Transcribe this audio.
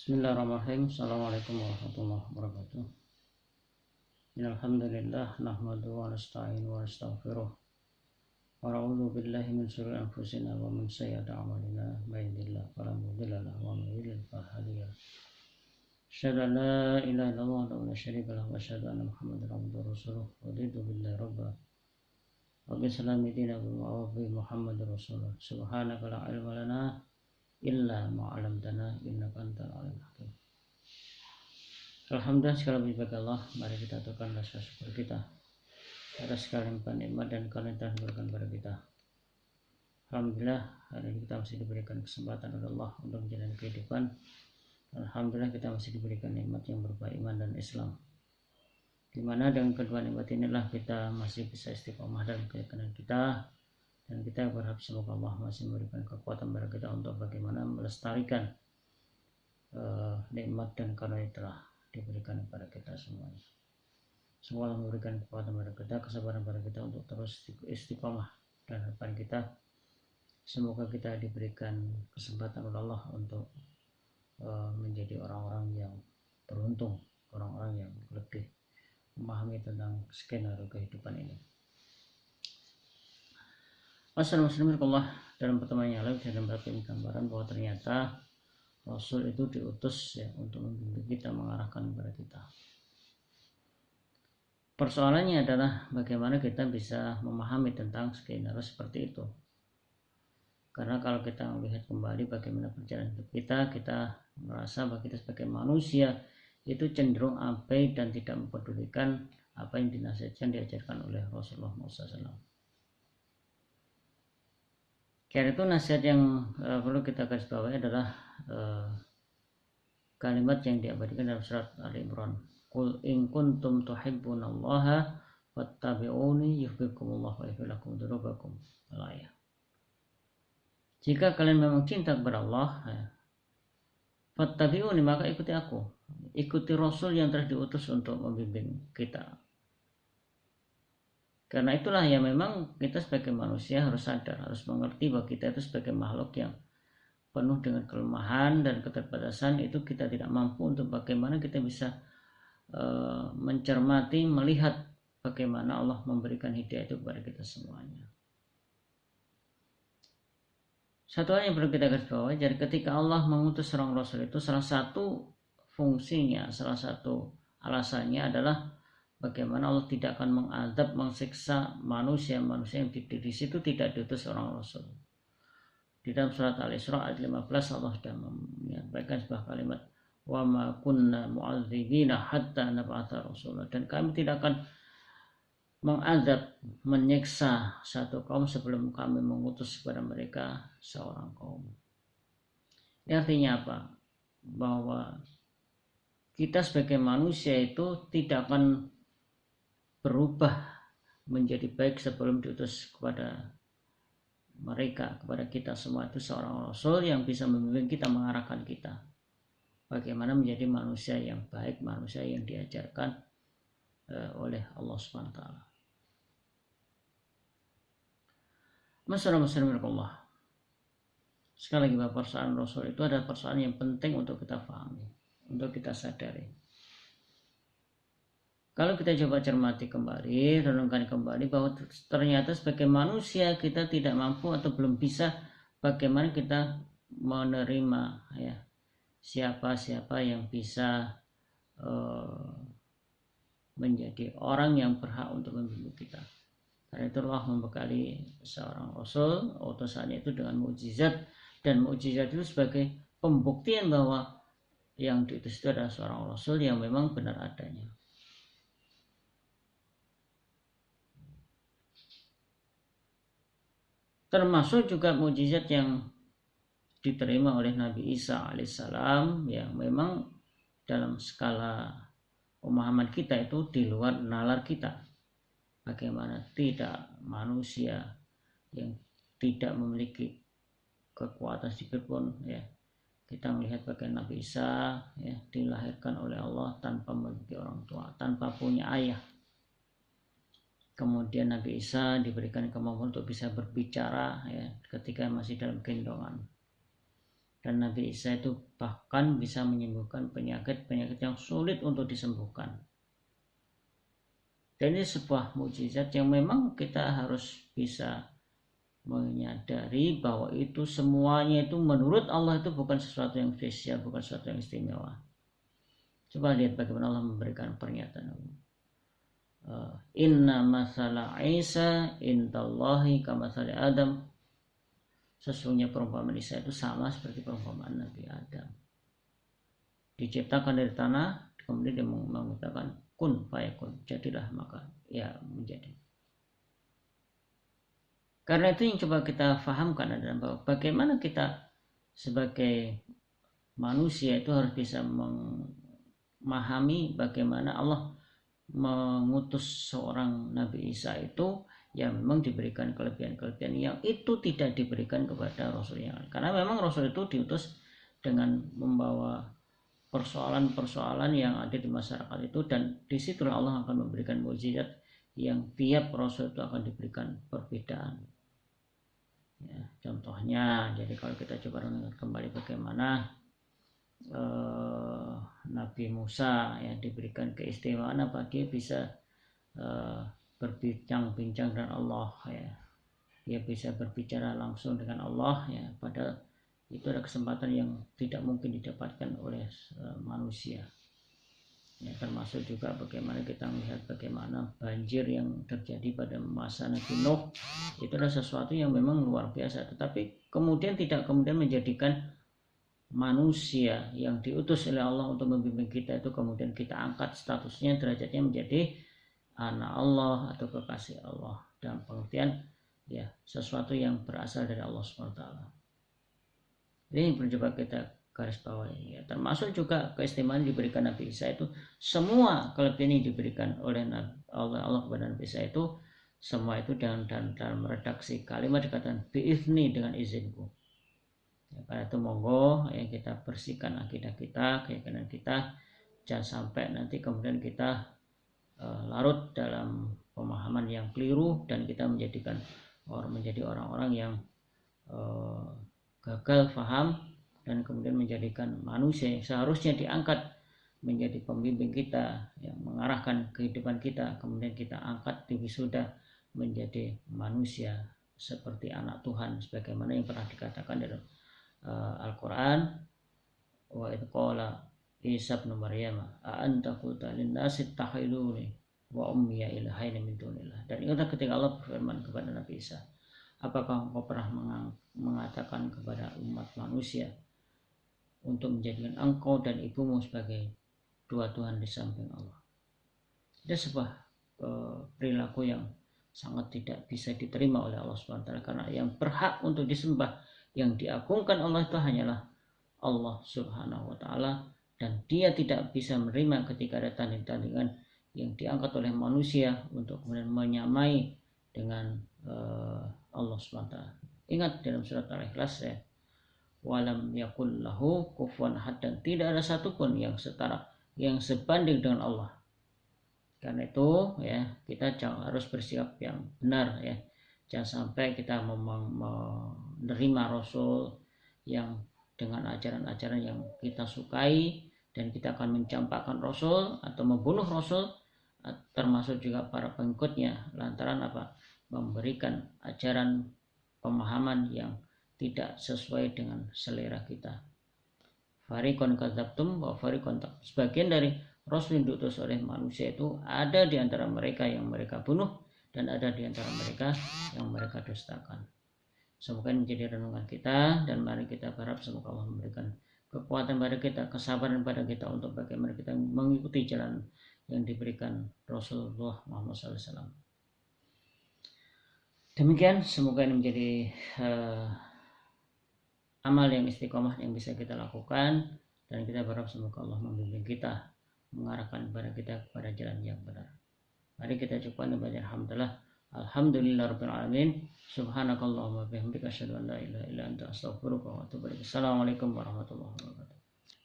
Bismillahirrahmanirrahim. Assalamualaikum warahmatullahi wabarakatuh. Alhamdulillah nahmaduhu wa nasta'inu wa nastaghfiruh. Wa na'udzu billahi min syururi anfusina wa min sayyiati a'malina. May yahdihillahu fala mudilla lahu wa may yudlil fala hadiya lahu. Asyhadu an la ilaha illallah wa la syarika lahu wa asyhadu anna Muhammadan abduhu wa rasuluh. Raditu billahi rabba wa bi salami dinahu wa bi Muhammadin rasulullah. Subhanaka la ilma lana illa ma'alamtana innaka antal alimul hakim. Alhamdulillah, segala puji bagi Allah. Mari kita aturkan rasa syukur kita atas segala nikmat dan karunia yang diberikan kepada kita. Alhamdulillah, hari ini kita masih diberikan kesempatan oleh Allah untuk menjalani kehidupan. Alhamdulillah, kita masih diberikan nikmat yang berupa iman dan Islam, di mana dengan kedua nikmat inilah kita masih bisa istiqomah dalam keyakinan kita. Dan kita berharap semoga Allah masih memberikan kekuatan kepada kita untuk bagaimana melestarikan nikmat dan karunia telah diberikan kepada kita semuanya. Semoga Allah memberikan kekuatan kepada kita, kesabaran kepada kita untuk terus istiqomah, dan harapan kita semoga kita diberikan kesempatan oleh Allah untuk menjadi orang-orang yang beruntung, orang-orang yang lebih memahami tentang skenario kehidupan ini. Assalamualaikum warahmatullahi wabarakatuh. Dalam pertemuan yang lalu saya mendapatkan gambaran bahwa ternyata Rasul itu diutus untuk membimbing kita, mengarahkan kepada kita. Persoalannya adalah bagaimana kita bisa memahami tentang skenario seperti itu. Karena kalau kita melihat kembali bagaimana perjalanan hidup kita merasa bahwa kita sebagai manusia itu cenderung abai dan tidak mempedulikan apa yang dinasihatkan, diajarkan oleh Rasulullah SAW. Karena itu nasihat yang perlu kita garis bawahi adalah kalimat yang diabadikan dalam surat Ali Imran. Qul in kuntum tuhibbunallaha fattabi'uni yuhibbukumullah wa yaghfir lakum dzunubakum. Al-ayah. Jika kalian memang cinta kepada Allah, fattabi'uni, maka ikuti aku. Ikuti Rasul yang telah diutus untuk membimbing kita. Karena itulah ya, memang kita sebagai manusia harus sadar, harus mengerti bahwa kita itu sebagai makhluk yang penuh dengan kelemahan dan keterbatasan. Itu kita tidak mampu untuk bagaimana kita bisa mencermati, melihat bagaimana Allah memberikan hidayah itu kepada kita semuanya. Satu hal yang perlu kita garis bawahi, jadi ketika Allah mengutus seorang Rasul itu salah satu fungsinya, salah satu alasannya adalah bagaimana Allah tidak akan mengadab, mengsiksa manusia yang di situ tidak diutus seorang Rasul. Di dalam surat Al-Isra ayat 15 Allah sudah menyampaikan sebuah kalimat, wa ma kunna mu'adzibina hatta nab'atha rasulah, dan kami tidak akan mengadab, menyiksa satu kaum sebelum kami mengutus kepada mereka seorang kaum. Ini artinya apa? Bahwa kita sebagai manusia itu tidak akan berubah menjadi baik sebelum diutus kepada mereka, kepada kita semua itu seorang Rasul yang bisa membimbing kita, mengarahkan kita bagaimana menjadi manusia yang baik, manusia yang diajarkan oleh Allah Subhanahu wa taala. Masyaallah. Sekali lagi, bahwa persoalan Rasul itu adalah persoalan yang penting untuk kita pahami, untuk kita sadari. Kalau kita coba cermati kembali, renungkan kembali bahwa ternyata sebagai manusia kita tidak mampu atau belum bisa bagaimana kita menerima siapa yang bisa menjadi orang yang berhak untuk membimbing kita. Karena itu Allah membekali seorang Rasul utusannya itu dengan mukjizat, dan mukjizat itu sebagai pembuktian bahwa yang diutus itu adalah seorang Rasul yang memang benar adanya. Termasuk juga mukjizat yang diterima oleh Nabi Isa alaihissalam yang memang dalam skala pemahaman kita itu di luar nalar kita. Bagaimana tidak manusia yang tidak memiliki kekuatan sedikit pun kita melihat bagaimana Nabi Isa dilahirkan oleh Allah tanpa memiliki orang tua, tanpa punya ayah. Kemudian Nabi Isa diberikan kemampuan untuk bisa berbicara ketika masih dalam gendongan. Dan Nabi Isa itu bahkan bisa menyembuhkan penyakit-penyakit yang sulit untuk disembuhkan. Dan ini sebuah mukjizat yang memang kita harus bisa menyadari bahwa itu semuanya itu menurut Allah itu bukan sesuatu yang spesial, bukan sesuatu yang istimewa. Coba lihat bagaimana Allah memberikan pernyataan Allah. Inna masala Isa indallahi kamasali Adam. Sesungguhnya perumpamaan Isa itu sama seperti perumpamaan Nabi Adam. Diciptakan dari tanah, kemudian dia mengatakan kun fayakun, jadilah maka ya menjadi. Karena itu yang coba kita fahamkan adalah bahwa bagaimana kita sebagai manusia itu harus bisa memahami bagaimana Allah mengutus seorang Nabi Isa itu yang memang diberikan kelebihan-kelebihan yang itu tidak diberikan kepada Rasul yang lain. Karena memang Rasul itu diutus dengan membawa persoalan-persoalan yang ada di masyarakat itu, dan disitulah Allah akan memberikan mukjizat yang tiap Rasul itu akan diberikan perbedaan. Ya, contohnya, jadi kalau kita coba renungkan kembali bagaimana Nabi Musa yang diberikan keistimewaan apa, dia bisa berbincang-bincang dengan Allah, ya, dia bisa berbicara langsung dengan Allah, ya, padahal itu ada kesempatan yang tidak mungkin didapatkan oleh manusia. Ya, termasuk juga bagaimana kita melihat bagaimana banjir yang terjadi pada masa Nabi Nuh, itu adalah sesuatu yang memang luar biasa, tetapi kemudian tidak kemudian menjadikan manusia yang diutus oleh Allah untuk membimbing kita itu kemudian kita angkat statusnya, derajatnya menjadi anak Allah atau kekasih Allah, dalam pengertian ya sesuatu yang berasal dari Allah SWT. Ini perlu coba kita garis bawahi, ya. Termasuk juga keistimewaan diberikan Nabi Isa itu, semua kelebihan yang diberikan oleh Allah kepada Nabi Isa itu semua itu dalam redaksi kalimat dikatakan biizni, dengan izinku. Ya, karena itu monggo ya kita bersihkan akidah kita, keyakinan kita, jangan sampai nanti kemudian kita larut dalam pemahaman yang keliru dan kita menjadi orang-orang yang gagal faham, dan kemudian menjadikan manusia yang seharusnya diangkat menjadi pembimbing kita yang mengarahkan kehidupan kita, kemudian kita angkat di wisuda menjadi manusia seperti anak Tuhan, sebagaimana yang pernah dikatakan dalam Al-Quran, wa idh qala Isa ibn Maryam a anta qulta lin-nasi ittakhiduni wa ummiya ilahaina min dunillah. Dan ingatlah ketika Allah berfirman kepada Nabi Isa, apakah engkau pernah mengatakan kepada umat manusia untuk menjadikan engkau dan ibumu sebagai dua Tuhan di samping Allah? Itu sebuah perilaku yang sangat tidak bisa diterima oleh Allah SWT, karena yang berhak untuk disembah, yang diagungkan Allah itu hanyalah Allah Subhanahu wa Ta'ala, dan dia tidak bisa menerima ketika ada tanding-tandingan yang diangkat oleh manusia untuk kemudian menyamai dengan Allah SWT. Ingat dalam surat Al-Ikhlas ya, walam yakul lahu kufuwan ahad, dan tidak ada satupun yang setara, yang sebanding dengan Allah. Karena itu ya kita harus bersikap yang benar ya, jangan sampai kita menerima Rasul yang dengan ajaran-ajaran yang kita sukai dan kita akan mencampakkan Rasul atau membunuh Rasul, termasuk juga para pengikutnya, lantaran apa? Memberikan ajaran pemahaman yang tidak sesuai dengan selera kita. Farikon kadzabtum wa farikon tak. Sebagian dari Rasul yang diutus oleh manusia itu ada di antara mereka yang mereka bunuh, dan ada di antara mereka yang mereka dustakan. Semoga menjadi renungan kita, dan mari kita berharap semoga Allah memberikan kekuatan pada kita, kesabaran pada kita untuk bagaimana kita mengikuti jalan yang diberikan Rasulullah Muhammad SAW. Demikian, semoga ini menjadi amal yang istiqomah yang bisa kita lakukan, dan kita berharap semoga Allah membimbing kita, mengarahkan kepada kita kepada jalan yang benar. Mari kita coba membaca alhamdulillah. Alhamdulillahirabbil alamin. Subhanakallahumma bihamdika asyhadu an la ilaha illa anta astaghfiruka wa atubu ilaik. Assalamualaikum warahmatullahi wabarakatuh.